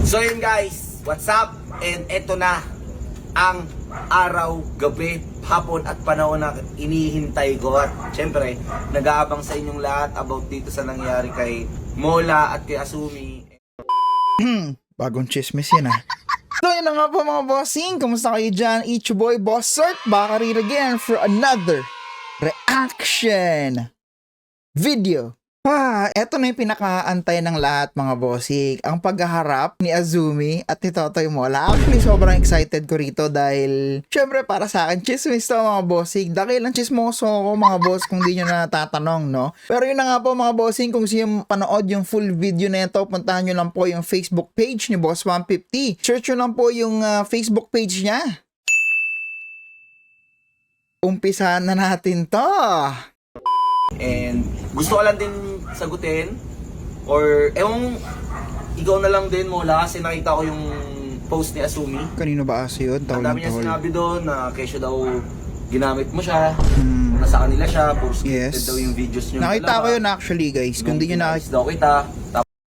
So yun guys, what's up? And eto na ang araw, gabi, hapon at panahon na inihintay ko. At syempre, nag-aabang sa inyong lahat about dito sa nangyari kay Mola at kay Asumi. Bagong chismis yan So yun na nga po mga bossing, kamusta kayo dyan? It's your boy Boss Sort, back again for another reaction video. Eto na yung pinakaantay ng lahat mga bossing, ang paghaharap ni Azumi at ni Totoy Mola. Actually sobrang excited ko rito dahil syempre para sa akin chismis to mga bossing. Dakilang chismoso ko mga boss kung di nyo na natatanong, no? Pero yun na nga po mga bossing, kung sino panood yung full video na ito, puntahan nyo lang po yung Facebook page ni Boss 150. Search nyo lang po yung Facebook page niya. Umpisahan na natin to. And gusto ko lang din sagutin or ikaw na lang din Mola kasi nakita ko yung post ni Asumi. Kanino ba asi yun? Ang dami niya sinabi doon na kesyo daw ginamit mo siya, nasa kanila siya, posted daw yung videos niyo. Nakita ko yun actually guys. Kung hindi nyo nakita,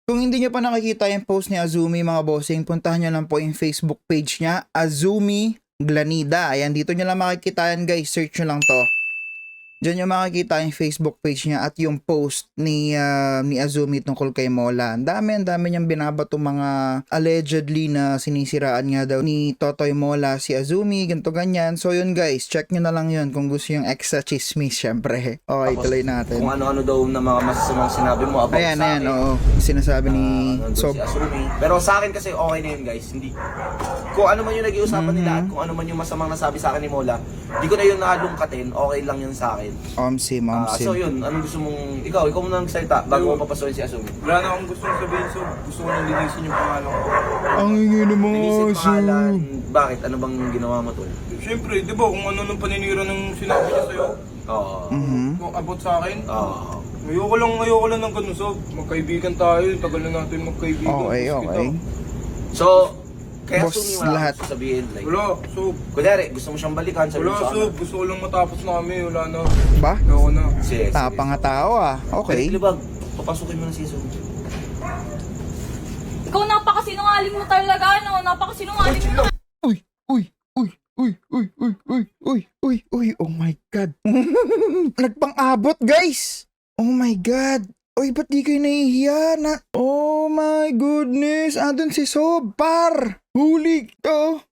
kung hindi nyo pa nakikita yung post ni Azumi mga bossing, puntahan nyo lang po yung Facebook page niya, Azumi Glanida. Ayan, dito nyo lang makikita yan guys, search nyo lang to. Diyan yung makikita yung Facebook page niya at yung post ni Azumi tungkol kay Mola. Ang dami niyang binabato mga allegedly na sinisiraan nga daw ni Totoy Mola si Azumi, ganito ganyan. So yun guys, check nyo na lang yun kung gusto yung extra chismis syempre. Okay, tuloy natin. Kung ano-ano daw na mga masasamang sinabi mo about ayan, sa akin. oo. Sinasabi ni si Azumi. Pero sa akin kasi okay na yun guys. Hindi, kung ano man yung nag-iusapan nila at kung ano man yung masamang nasabi sa akin ni Mola, hindi ko na yun nalungkatin. Okay lang yun sa akin. Omsim. So yun, anong gusto mong, ikaw muna nagsalita bago mo papasukin si Asumi. Wala na akong gustong sabihin, so gusto ko nang linisin yung pangalan ko. Ang ingin mo, Linisin pangalan, bakit? Ano bang ginawa mo tol? Siyempre, di ba kung ano nung paninira ng sinabi niya sa'yo, Oo. kung about sa akin, Oo. ayoko lang ng ganun, so magkaibigan tayo, tagal na natin magkaibigan. Okay. So, kaya Boss, Asumi wala lahat. kang sabihin. Like, Wala, so, kunyari, gusto mo siyang balikan, sabi mo wala, sa so, akin. gusto ko lang matapos na kami, wala na. Ba? Ayoko na. Sige, Tapang nga tao Okay. Libag, papasukin mo na si Asumi. Ikaw napakasinungaling mo talaga, no? Napakasinungaling mo na. Uy, oh my God. Nagpang-abot, guys. Oh my God. Uy, ba't di kayo nahihiya na? Oh my goodness. Andun si Sob, par. Huli to.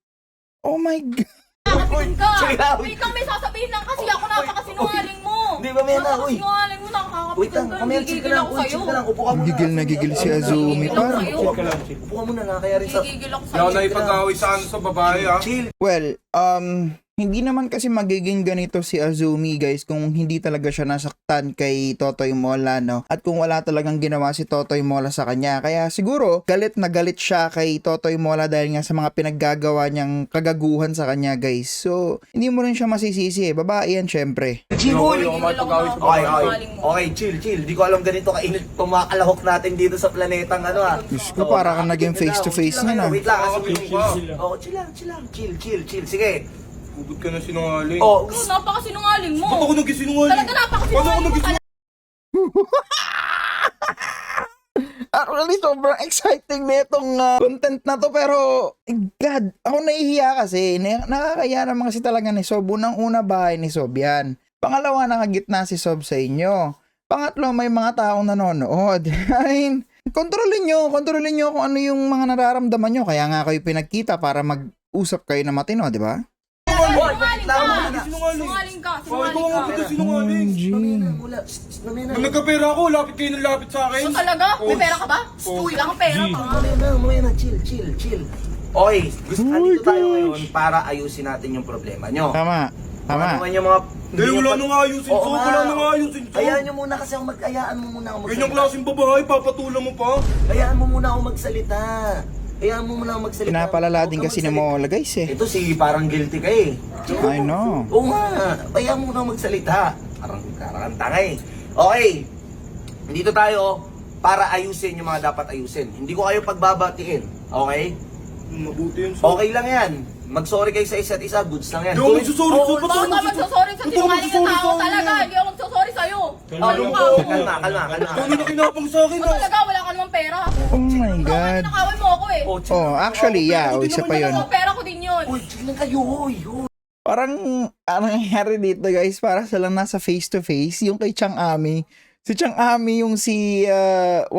Oh my God. Nakakatingin ka. Sige lang. Wait lang, may sasabihin lang kasi ako napakasinungaling mo. Hindi ba, Mena? Uy. Napakasinungaling mo, Wait lang, nakakapitan ka. kamaya, chill ka lang. Uy, chill ka lang. Upo ka muna. Gigil na gigil si Azumi, par. Upo ka muna na, kaya rin sa... Gigigil ako Hindi ako sa'yo. na ipag-away sa ano sa babae, ha? Chill. Well, hindi naman kasi magiging ganito si Azumi guys kung hindi talaga siya nasaktan kay Totoy Mola, no? At kung wala talagang ginawa si Totoy Mola sa kanya. Kaya siguro galit na galit siya kay Totoy Mola dahil nga sa mga pinaggagawa niyang kagaguhan sa kanya guys. So hindi mo rin siya masisisi eh. Babae yan syempre. Chill, boy. Ayoko makipag-away sa Okay, babae. okay. Okay, chill. Di ko alam ganito kainit pumakalahok natin dito sa planetang ano ah. Diyos ko, para kang naging face to face na. Wait lang, Chill. Oh, chill lang. Chill. Sige. Hugot ka na sinungaling. Oh, Ikaw, napakasinungaling mo. Ba't ako nagsisinungaling? Talaga napakasinungaling mo talaga. Actually, sobrang exciting na itong content na to pero God, ako nahihiya kasi nakakaya naman kasi talaga ni Sob. Unang-una bahay ni Sob yan. Pangalawa, nakagitna si Sob sa inyo. Pangatlo, may mga taong nanonood. I mean, kontrolin nyo kung ano yung mga nararamdaman nyo. Kaya nga kayo pinagkita para mag-usap kayo na matino, di ba? Sinungaling ka. Sinungaling. Sinungaling ka. Bakit ako Sinungaling nga ka. sinungaling? Wala. Nung nagkapera ako, lapit kayo ng lapit sa akin. So talaga? May pera ka ba? Wala kang pera pa. Mamaya na, chill. Okay, andito tayo ngayon para ayusin natin yung problema nyo. Tama. Ano man yung mga... Dahil wala nang ayusin, so. Wala nang ayusin, so. Hayaan nyo muna kasi ako hayaan mo muna ako magsalita. Ganyang klaseng babae, papatulan mo pa. Hayaan mo muna ako magsalita. Pinapalala din kasi ni Mola guys eh. Ito si parang guilty ka eh. I know. Oo nga, hayaan mo muna magsalita. Parang tanga eh. Okay, dito tayo para ayusin yung mga dapat ayusin. Hindi ko kayo pagbabatiin, okay? Mabuti yun, so. Okay lang yan. mag-sorry kayo sa isa't isa, goods lang yan. Hindi ako magsusorry, Sob. Ba't Bakit ako ka magsasorry sa sinungaling na tao talaga? Hindi ako magsasorry sa'yo. Ano ka? Kalma. Ikaw na nakinapang sa akin, Ano talaga? Wala ka namang pera. Oh my God. Nakawin mo ako eh. chill. Oh, actually, yeah. O, isa pa yun. Ano, pera ko din yun. Uy, chill lang kayo, uy. Parang, anong nangyari dito, guys? Para silang nasa face-to-face. Yung kay Chang Ami. Si Chang Ami, yung si 150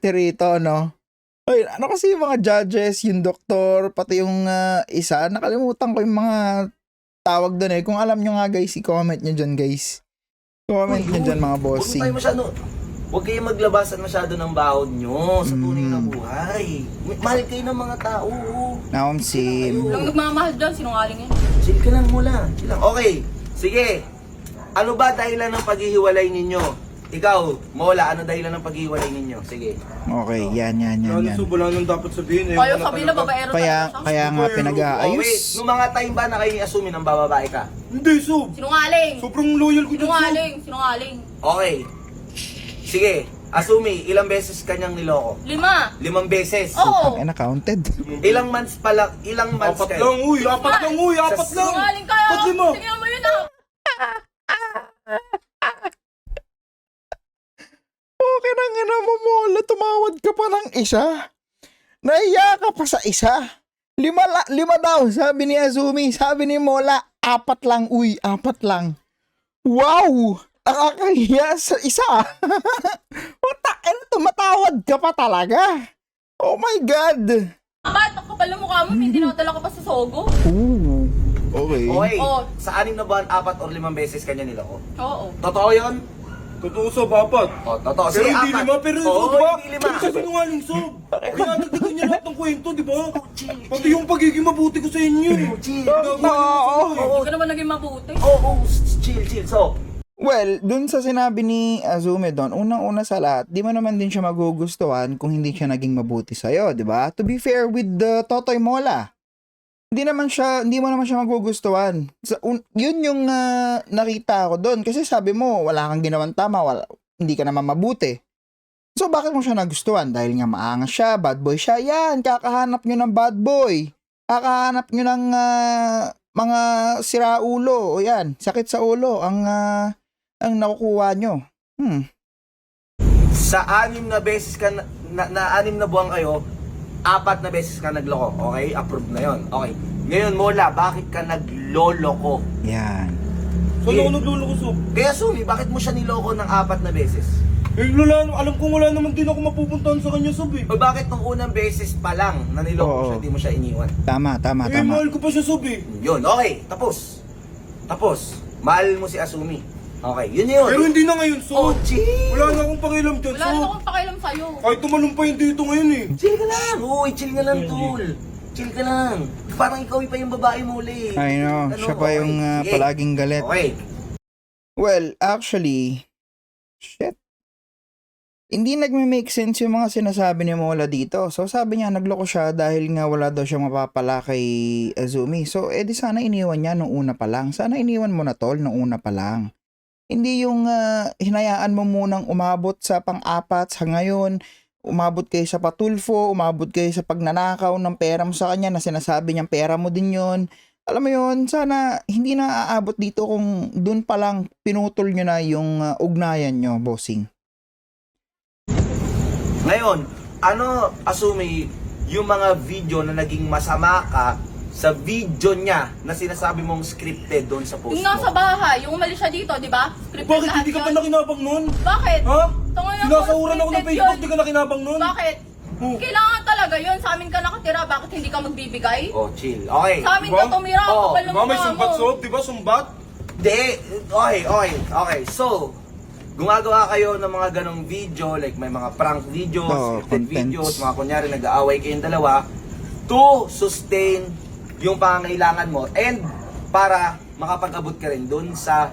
rito, no? Ay, ano kasi yung mga judges, yung doktor, pati yung isa. Nakalimutan ko yung mga tawag doon eh. Kung alam nyo nga, guys, i-comment nyo dyan, guys. Comment nyo dyan, mga bossing. Huwag kayong maglabasan masyado ng bahod nyo sa tunay na buhay. Mahal kayo ng mga tao. Naumsim. Lang nagmamahal dyan, sinungaling yan. Chill ka lang muna. Chill lang. Okay, sige. Ano ba dahilan ng paghihiwalay ninyo? Ikaw, Mola, ano dahilan ng paghihiwalay ninyo? Sige. Okay, yan. Ano, Sob, wala nang dapat sabihin eh. Ayaw sabihin na babaero Kaya talaga siya. nga Oh, wait. pinag-aayos. Nung mga time ba na kayo ni-assume ng bababae ka? Hindi, Sob. Sinungaling. Sobrang loyal ko dyan, Sob. Sinungaling. Okay. Sige, Asumi, ilang beses kanyang niloko? 5. 5 beses. Oo. Ang counted. Ilang months pala, ilang months Apat kayo? lang, uy. Apat lang, uy. Apat lang. Sinungaling kayo. Ba't 5? Tingnan mo yun ah. Okay na nga na mo, Mola. Tumawad ka pa ng isa. Naiya ka pa sa isa. 5 daw, sabi ni Azumi. Sabi ni Mola, 4 lang, uy. 4 lang. Wow! Nakakahiya sa isa. Ano, tumatawad ka pa talaga. Oh my God. Ba't ang kapal ng mukha mo? Hindi nakatala ka pa sa sogo? Ooh. Okay. Okay, Oh. sa 6 na buwan, 4 or 5 beses kanya niloko. Oo. Totoo yun? Totoo, Sob, apat. O, totoo. Pero Sige, hindi 4. 5, pero Oo, di ba? hindi 5. Pero sa sinungaling, Sob. Pinatagdagan niya lahat ng kwento, di ba? Pati yung pagiging mabuti ko sa inyo. Chill. Oo. Hindi ka naman naging mabuti. Oo, chill. So, Well, dun sa sinabi ni Azumi doon, unang-una sa lahat, di mo naman din siya magugustuhan kung hindi siya naging mabuti sa'yo, di ba? To be fair with the Totoy Mola, hindi mo naman siya magugustuhan. Yun yung nakita ko doon. Kasi sabi mo, wala kang ginawang tama, hindi ka naman mabuti. So, bakit mo siya nagustuhan? Dahil nga maangas siya, bad boy siya. Yan, kakahanap nyo ng bad boy. Kakahanap nyo ng mga siraulo. O yan, sakit sa ulo ang nakukuha nyo. sa 6 na beses ka na 6 na buwan kayo, 4 na beses ka nagloko. Okay? Approved na yon. Okay. Ngayon, Mola, bakit ka nagloloko? Yan. Saan ako nagluloko, Sob? Kaya Sumi, bakit mo siya niloko ng 4 na beses? Eh, alam kong wala naman din ako mapupuntahan sa kanya, Sob eh. O bakit nung unang beses pa lang na niloko Oo. siya, di mo siya iniwan? Tama. Eh, mahal ko pa siya, Sob eh. Yun, okay. Tapos. Mahal mo si Asumi. Okay, yun yun. Pero hindi na ngayon, Oh, Sob. chill. Wala na akong pakialam dyan, Wala naman Sob. akong pakialam sa'yo. Kahit tumalumpay dito ngayon eh. Chill ka lang. Uy, chill ka lang, tol. Chill ka lang. Parang ikaw pa yung babae mo ulit. I know, siya pa okay. yung Sige. palaging galit. Okay. Well, actually, shit. Hindi nagme-make sense yung mga sinasabi ni Mola dito. So, sabi niya, nagloko siya dahil nga wala daw siyang mapapala kay Azumi. So, edi sana iniwan niya nung una pa lang. Sana iniwan mo na, tol, nung una pa lang. Hindi yung hinayaan mo munang umabot sa pang-4 sa ngayon, umabot kayo sa patulfo, umabot kayo sa pagnanakaw ng pera mo sa kanya na sinasabi niyang pera mo din yon. Alam mo yun, sana hindi na aabot dito kung dun pa lang pinutol nyo na yung ugnayan nyo, bossing. Ngayon, ano, Asumi, yung mga video na naging masama ka sa video niya na sinasabi mong scripted doon sa post Yung nasa mo? bahay, yung umalis siya dito, di ba? Scripted Bakit lahat hindi ka pa yun. nakinabang nun? Bakit? Ha? Tungo yung Sinasahuran ako ng scripted Facebook, yun. di ka nakinabang nun? Bakit? Oh. Kailangan talaga yun. Sa amin ka nakatira, bakit hindi ka magbibigay? Oh, chill. Okay. Sa amin Diba? ka tumira, Oh, kapal ng Diba may mukha sumbat, mo. Sob? Diba sumbat? Di, okay. So, gumagawa kayo ng mga ganong video, like may mga prank videos, Oo, scripted contents. videos, mga kunyari nag-aaway kayong dalawa to sustain yung pangangailangan mo and para makapag-abot ka rin dun sa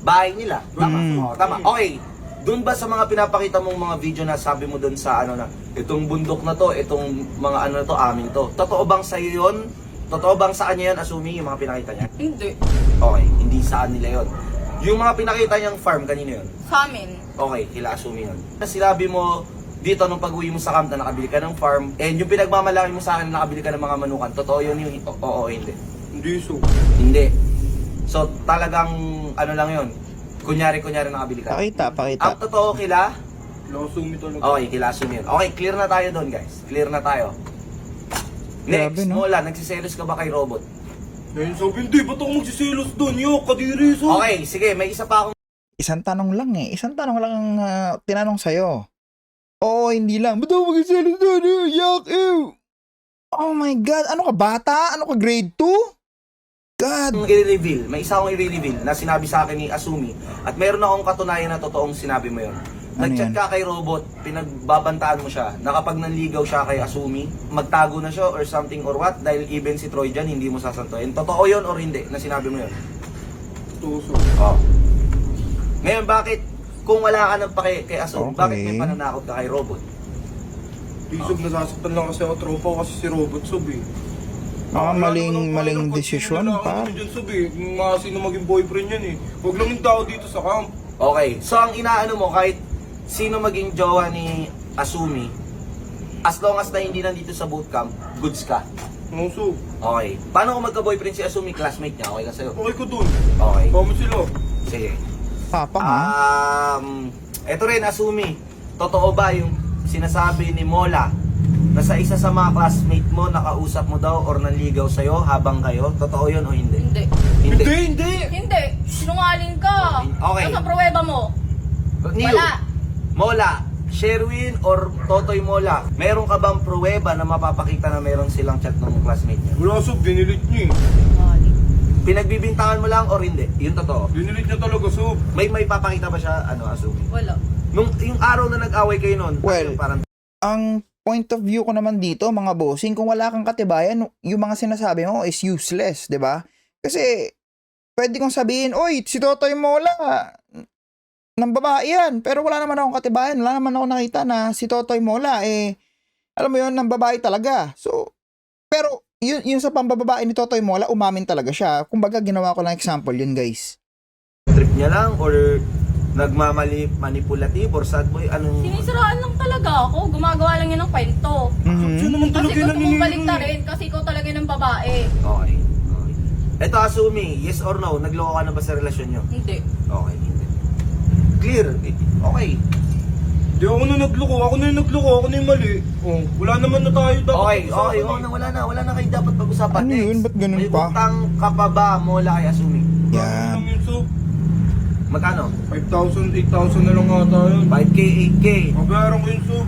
bahay nila. Tama? Oh, tama. Okay. Dun ba sa mga pinapakita mong mga video na sabi mo dun sa ano na, itong bundok na to, itong mga ano na to, amin to. Totoo bang sa'yo yun? Totoo bang sa kanya yun, Asumi, yung mga pinakita niya? Hindi. Okay, hindi sa nila yun. Yung mga pinakita niyang farm, kanino yun? Sa amin. Okay, kila Asumi yun. Sinabi mo, dito nung pag-uwi mo sa camp na nakabili ka ng farm, and yung pinagmamalaki mo sa akin na nakabili ka ng mga manukan, totoo yun yung oo, hindi. Hindi, so. Hindi. So, talagang, ano lang yun, kunyari nakabili ka. Pakita. Ang totoo kila, Lasumi talaga. okay, kila assume yun. Okay, clear na tayo doon, guys. Clear na tayo. Next, Grabe, no? Mola, nagsiselos ka ba kay Robot? Ngayon sabi, hindi, ba't ako magsiselos doon? Yo, kadiri, so. Okay, sige, may isa pa akong Isang tanong lang ang tinanong sa'yo. Oo, hindi lang. Ba't ako mag-selos doon? Yak, ew! Oh my God, ano ka bata? Ano ka grade 2? God! i-reveal. May isa akong i-reveal na sinabi sa akin ni Asumi. At meron akong katunayan na totoong sinabi mo yun. Ano Nag-chat yan? ka kay Robot, pinagbabantaan mo siya na kapag nanligaw siya kay Asumi, magtago na siya or something or what, dahil even si Troy dyan, hindi mo sasantuin. Totoo yun or hindi na sinabi mo yun? Ito, so. Oh. Ngayon, bakit kung wala ka ng pake kay Asumi, Okay. bakit may pananakot ka kay Robot? Di, sob, nasasaktan lang kasi ako tropa ko kasi si Robot, sob, eh. Maling desisyon, pa. Dyan, sob, eh. Mga sino maging boyfriend yan, eh. Huwag lang yung tao dito sa camp. Okay, so ang inaano mo, kahit sino maging jowa ni Asumi, as long as na hindi nandito sa bootcamp, goods ka. No, sob. Okay. Paano kung magka-boyfriend si Asumi, classmate niya? Okay ka sa'yo? Okay ko dun. Okay. Kamo sila. Sige. Papa nga. Eto rin, Asumi. Totoo ba yung sinasabi ni Mola na sa isa sa mga classmate mo, nakausap mo daw or nanligaw sa'yo habang kayo? Totoo yun o hindi? Hindi. Hindi. Hindi. Sinungaling ka. Okay. Ano sa pruweba mo? Niyo, Wala. Mola, Sherwin or Totoy Mola, meron ka bang pruweba na mapapakita na meron silang chat ng classmate niya? Wala, sob. Dinilit niya, eh. Sinungaling. Pinagbibintangan mo lang or hindi? Yun totoo. Dinilit niya talaga, sob. May papakita ba siya, Asumi? Wala. Yung araw na nag-away kayo nun, Well, parang Ang point of view ko naman dito, mga bossing, kung wala kang katibayan, yung mga sinasabi mo is useless, 'di ba? Kasi pwede kong sabihin, "Oy, si Totoy Mola, ng babae yan." Pero wala naman akong katibayan, wala naman ako nakita na si Totoy Mola alam mo 'yon, ng babae talaga. So, pero yun sa pambababae ni Totoy Mola, umamin talaga siya. Kumbaga ginawa ko lang example yun, guys. trip niya lang or manipulative or sad boy, anong... Sinisiraan lang talaga ako. Gumagawa lang yan ng kwento. Siya naman Kasi talaga gusto yung mong naniniro, balik na eh. rin kasi ikaw talaga ng babae. Okay. Eto, Asumi, yes or no, nagloko ka na ba sa relasyon niyo? Hindi. Okay, hindi. Clear. Okay. Di ako na nagloko, ako na yung nagloko, ako na yung mali. Oh, wala naman na tayo dapat. Okay, pag-usapan, eh. wala na kayo dapat pag-usapan. Ano Next. yun? Ba't ganun May pa? utang ka pa ba, Mola kay Asumi? Yan. Lang yun, sob. Magkano? 5,000, 8,000 na lang ata yun. 5K, 8K. Mabayaran ko yun, sob.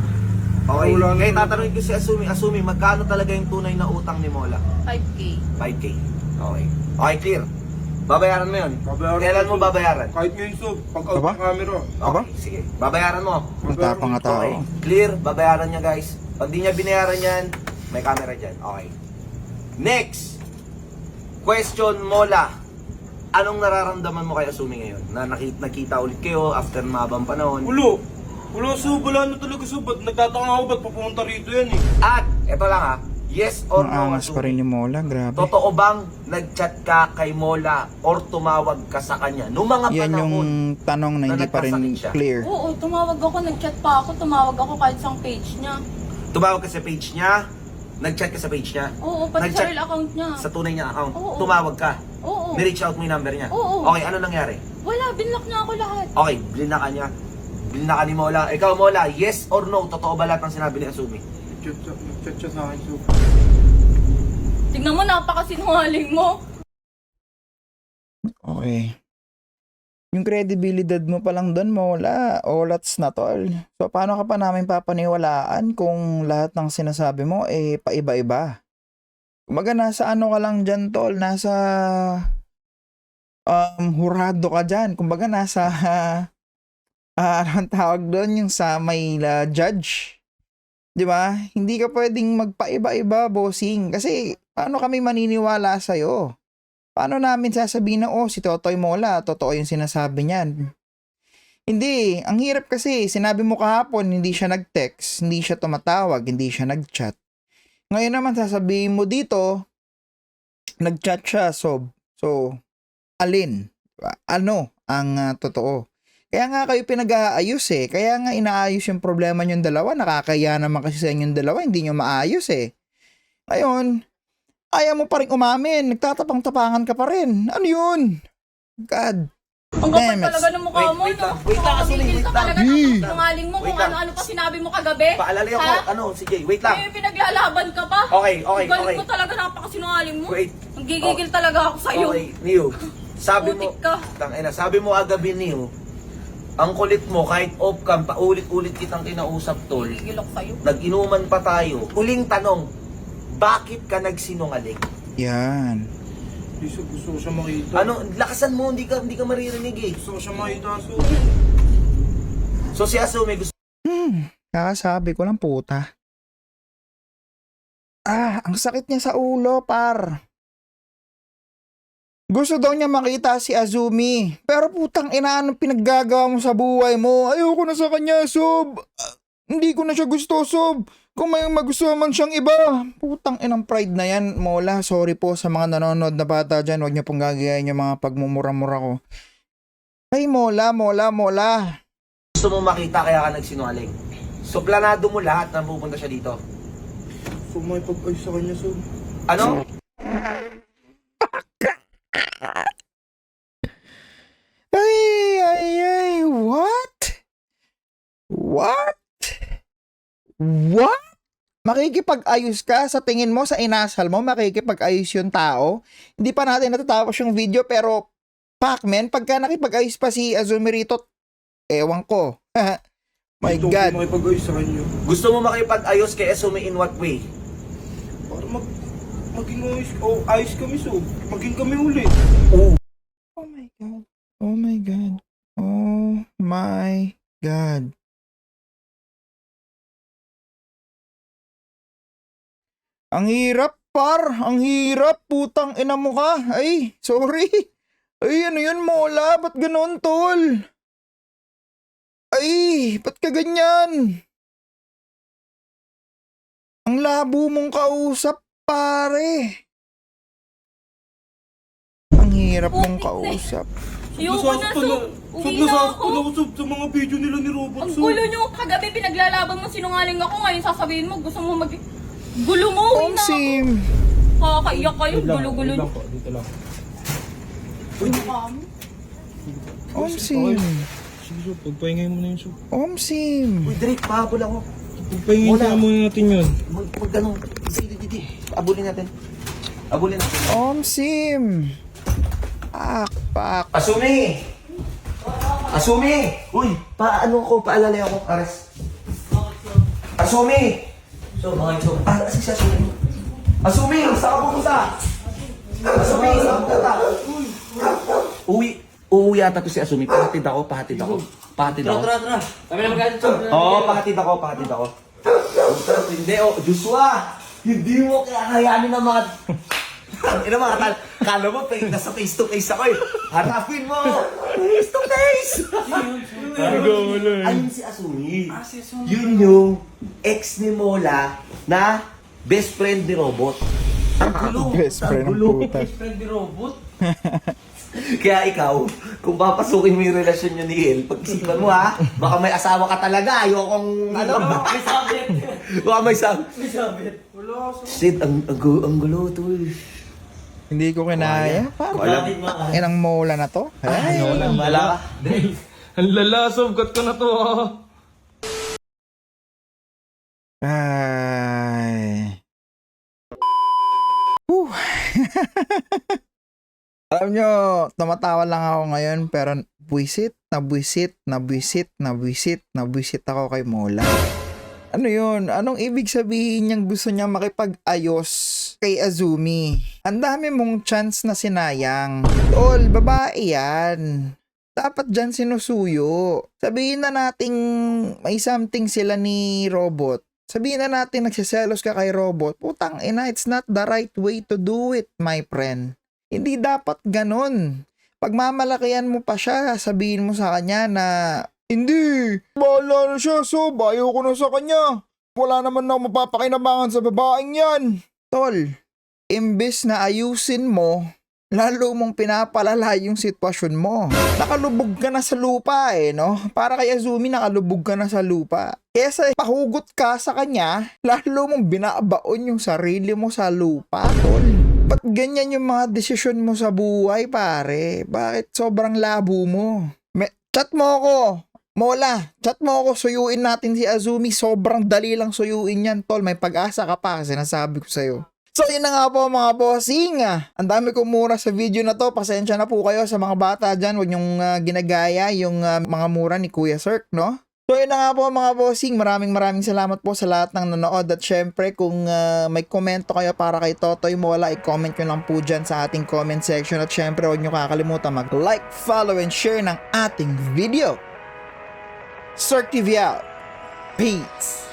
Okay, Wala na ngayon naman. tatanungin ko si Asumi, magkano talaga yung tunay na utang ni Mola? 5K. 5K. Okay. Okay, clear. Babayaran mo yun. Babayaran Kailan ko, mo sob. babayaran? Kahit ngayon, sob. Pag out Aba? ng camera. Aba? Okay, sige. Babayaran mo. Ang tapang nga tao. Okay. Clear, babayaran niya guys. Pag di niya binayaran yan, may camera dyan. Okay. Next. Question, Mola. Anong nararamdaman mo kay Asumi ngayon? Na nakita ulit kayo after mabang panahon? Ulo. Wala, sob. Wala na talaga, sob. Ba't nagtataka ako ba't papunta rito yan, eh. At, eto lang ha. Yes or no, Maangas pa rin Asumi? ni Mola, grabe. Totoo bang nag-chat ka kay Mola or tumawag ka sa kanya? Noong mga Yan yung panahon. tanong na hindi pa rin nagkasakit siya. clear. Oo, tumawag ako, nag-chat pa ako, tumawag ako kahit sa page niya. Tumawag ka sa page niya? Nag-chat ka sa page niya? Oo, pati Nag-chat sa real account niya. sa tunay niya account? Oo. Tumawag ka? Oo. Ni-reach out mo yung number niya? Oo. Okay, ano nangyari? Wala, binlock niya ako lahat. Okay, blina ka niya. Blina ka ni Mola. Ikaw, Mola, yes or no? Totoo ba lahat ng sinabi ni Asumi? Nag-chat siya sa akin, sob. Tignan mo, napakasinungaling mo. Okay. Yung credibility mo pa lang doon, Mola, olats na tol. So, paano ka pa namin papaniwalaan kung lahat ng sinasabi mo, paiba-iba? Kumaga, nasa ano ka lang dyan, tol? Nasa, hurado ka dyan. Kumbaga, nasa, anong tawag doon? Yung sa may judge. Di ba? Hindi ka pwedeng magpaiba-iba, bossing. Kasi, paano kami maniniwala sa'yo? Paano namin sasabihin na, si Totoy Mola, totoo yung sinasabi niyan? Hindi. Ang hirap kasi, sinabi mo kahapon, hindi siya nag-text, hindi siya tumatawag, hindi siya nag-chat. Ngayon naman, sasabihin mo dito, nag-chat siya, so alin? Ano ang totoo? Kaya nga kayo pinag-aayos eh. Kaya nga inaayos yung problema nyong dalawa. Nakakaya naman kasi sa inyong dalawa, hindi nyo maayos eh. Ngayon, ayaw mo pa rin umamin. Nagtatapang-tapangan ka pa rin. Ano yun? God. Ang kapal Damn it. talaga ng mukha mo, Wait no? lang, wait lang, Asumi, Nakakagigil wait ka lang. talaga ng sinungaling mo Wait kung lang. ano-ano pa sinabi mo kagabi. Paalala ko, Ha? sige, wait lang. Eh, pinaglalaban ka pa. Okay. Ang galing mo talaga, napakasinungaling mo. Wait. Ang gigigil talaga ako sa'yo. Okay, Niyo. Sabi mo, Putik ka. sabi mo agabi, Niyo, ang kulit mo, kahit off-cam, paulit-ulit kitang kinausap, tol. Gigil ako sa'yo. Nag-inuman pa tayo. Uling tanong, bakit ka nagsinungaling? Yan. Gusto ko siya makita. Ano, lakasan mo, hindi ka maririnig eh. Gusto ko siya makita, so. So si Asumi gusto Kakasabi ko lang puta. Ang sakit niya sa ulo, par. Gusto daw niya makita si Azumi. Pero putang ina, anong pinaggagawa mo sa buhay mo? Ayoko na sa kanya, Sob. Hindi ko na siya gusto, Sob. Kung may magustuhan man siyang iba. Putang inang pride na yan, Mola. Sorry po sa mga nanonood na bata dyan. Huwag niyo pong gagayain yung mga pagmumura-mura ko. Ay, Mola. mo makita kaya ka nagsinungaling. So planado mo lahat na pupunta siya dito. So may pag-ayos sa kanya, so. Ano? Ay, what? What? Makikipag-ayos ka sa tingin mo, sa inasal mo, makikipag-ayos yung tao. Hindi pa natin natatapos yung video, pero Pac-Man, pagka nakipag-ayos pa si Azumi rito, ewan ko. My Ito, God. makipag-ayos sa kanya. Gusto mo makipag-ayos kay Asumi in what way? Para maging ayos, ayos kami, so. Maging kami uli. Oh my God. Oh my God. Oh my God. Ang hirap, par. Ang hirap. Putang ina mo ka. Ay, sorry. Ay, ano yun, Mola? Ba't ganun, tol? Ay, ba't ka ganyan? Ang labo mong kausap, pare. Ang hirap mong kausap. Ayoko na, so. Uwi na Nasasaktan ako. ako, so, sa mga video nila ni Robot, Ang so. gulo nyo. Kagabi pinaglalaban mo, sinungaling ako. Ngayon sasabihin mo, gusto mo gulo mo, uwi na ako. Sim. Kakaiyak kayo, gulo-gulo nyo. Dito lang. Sim. Sige, so. Pagpahingay mo na yun, so. Sim. Uy, Drake, pahabol ako. Pagpahingay Wala. muna natin yun. Ganun. Sige, didi. Abulin natin. Sim. Pak. Asumi! Uy, paalala ako, Ares. Asumi! So, bakit so? Kasi si Asumi. Asumi, saan ka pupunta? Asumi, saan ka pupunta? Uuwi yata to si Asumi. Pahatid ako. Tara. Kami na mag-alit so. Oo, pahatid ako. Hindi, Joshua! Hindi mo kakayanin na mga... Ina mga tal, kala mo, nasa face to face ako eh. Harapin mo! Face to face! Ayun si Asumi. Yun yung ex ni Mola na best friend ni Robot. Ang gulo. Best friend ng puta. Friend ni Robot. Kaya ikaw, kung papasukin mo yung relasyon nyo ni El, pag-isipan mo ha, baka may asawa ka talaga, ayokong May sabit. baka may sabit. May sabit. Shit, ang gulo to eh. Hindi ko kinaya. Parang inang Mola na to. Ay, Wala ka. Ang lalasob, cut ko na to, Ay. Whew. Alam nyo, tumatawa lang ako ngayon pero buwisit ako kay Mola. Ano yun? Anong ibig sabihin niyang gusto niya makipag-ayos kay Azumi? Ang dami mong chance na sinayang. Tol, babae yan. Dapat dyan sinusuyo. Sabihin na nating may something sila ni Robot. Sabihin na natin nagsiselos ka kay Robot. Putang ina, it's not the right way to do it, my friend. Hindi dapat ganun. Pagmamalakihan mo pa siya, sabihin mo sa kanya na, hindi, bahala na siya, so bayo ko na sa kanya. Wala naman na mapapakinabangan sa babaeng yan. Tol, imbes na ayusin mo lalo mong pinapalala yung sitwasyon mo. Nakalubog ka na sa lupa no? Para kay Azumi, nakalubog ka na sa lupa. Kesa pahugot ka sa kanya, lalo mong binabaon yung sarili mo sa lupa, tol. Ba't ganyan yung mga desisyon mo sa buhay, pare? Bakit sobrang labo mo? Chat mo ako. Mola, chat mo ako, suyuin natin si Azumi. Sobrang dali lang suyuin yan, tol. May pag-asa ka pa, sinasabi ko sa'yo. So yun na nga po mga bossing. Ang dami kong mura sa video na to. Pasensya na po kayo sa mga bata dyan. Huwag nyong ginagaya yung mga mura ni Kuya Cirque, no? So yun na nga po mga bossing. Maraming salamat po sa lahat ng nanood. At syempre kung may komento kayo para kay Totoy Mola, i-comment nyo lang po dyan sa ating comment section. At syempre huwag nyo kakalimutan mag-like, follow, and share ng ating video. Cirque TV out. Peace.